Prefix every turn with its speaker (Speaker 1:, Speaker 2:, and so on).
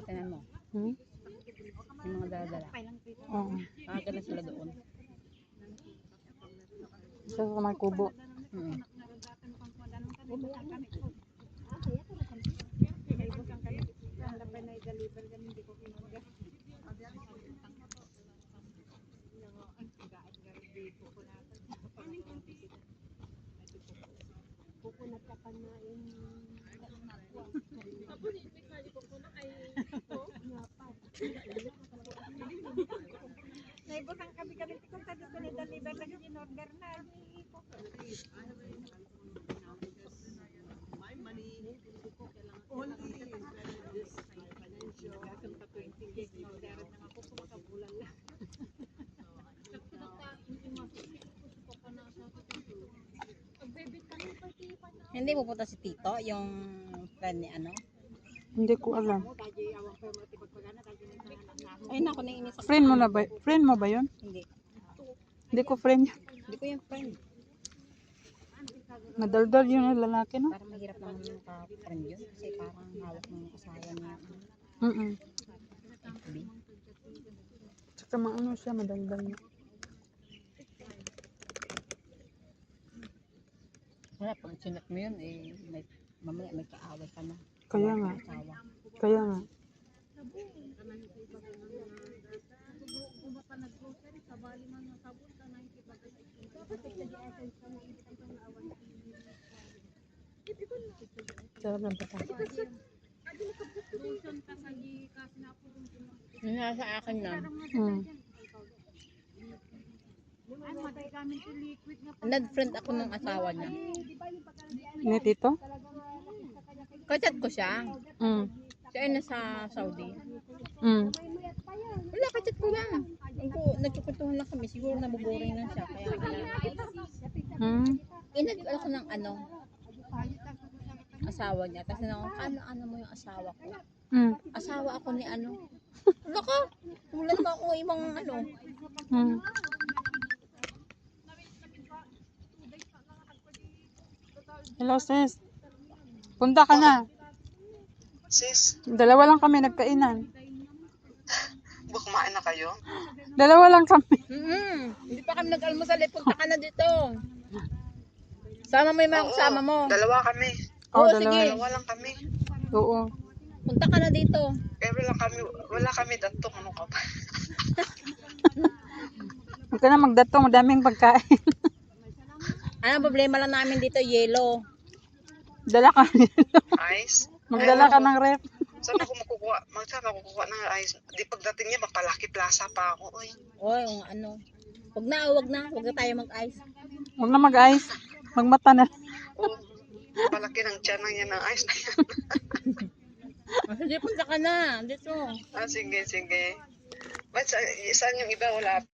Speaker 1: tinan mo.
Speaker 2: Hmm?
Speaker 1: Yung mga dala-dala.
Speaker 2: Oo.
Speaker 1: Nakagala sila doon.
Speaker 2: Sa may kubo.
Speaker 3: Naibutang kami kung tadi ko ni deliver lagi in order na.
Speaker 1: Hindi pupunta si Tito, yung friend ni ano.
Speaker 2: Hindi ko alam.
Speaker 1: Ay naku, naiinis ako.
Speaker 2: Friend mo na ba? Friend mo ba yun?
Speaker 1: Hindi.
Speaker 2: Hindi ko friend yun.
Speaker 1: Hindi ko yung friend.
Speaker 2: Madaldal yun yung lalaki, no?
Speaker 1: Parang mahirap naman yung ka-friend yun. Kasi parang hawak ng asawa niya. FB.
Speaker 2: Tsaka maano siya, madaldal niya.
Speaker 1: Wala, pag sinat mo yun, eh, mamaya may kaaway ka na.
Speaker 2: Kaya nga.
Speaker 1: Asawa.
Speaker 2: Kaya nga. Sarap ng bata.
Speaker 1: Yung nasa akin na. Nag-friend ako ng asawa niya.
Speaker 2: Ni Tito?
Speaker 1: Kachat ko siya. Siya ay nasa Saudi. Wala, kachat ko lang. Nagkukwentuhan lang kami. Siguro nabuboring lang siya. Kaya inag ako ng ano, asawa niya. Kasi ano mo yung asawa ko? Asawa ako ni ano. Wala ka. Wala naman ako ibang ano.
Speaker 2: Hello, sis. Punta ka na.
Speaker 4: Sis,
Speaker 2: Dalawa lang kami nagkainan.
Speaker 4: kumain na kayo?
Speaker 2: Dalawa lang kami.
Speaker 1: Hindi pa kami nag-almusal. Punta ka na dito. Sama mo yung mga kasama mo.
Speaker 4: Dalawa kami.
Speaker 2: Oo,
Speaker 1: Oo,
Speaker 2: dalawa.
Speaker 1: sige.
Speaker 4: Dalawa lang kami.
Speaker 2: Oo.
Speaker 1: Punta ka na dito.
Speaker 4: Kaya wala kami datong. Ano ka ba?
Speaker 2: Huwag ka na magdatong. Madaming pagkain.
Speaker 1: Ano problema lang namin dito? Yelo.
Speaker 2: Dala ka.
Speaker 4: Ice?
Speaker 2: Magdala ka ng ref.
Speaker 4: Saan ako makukuha ng ice? Di pagdating niya, magpalaki plaza pa ako. Oy.
Speaker 1: Oy, ano. Wag na. Wag na tayo mag-ice.
Speaker 2: Huwag na mag-ice. Magmata na.
Speaker 4: Oh, palaki ng tiyan niya ng ice na yan.
Speaker 1: Sige, punta ka na. Dito.
Speaker 4: Sige. Ba't saan yung iba wala?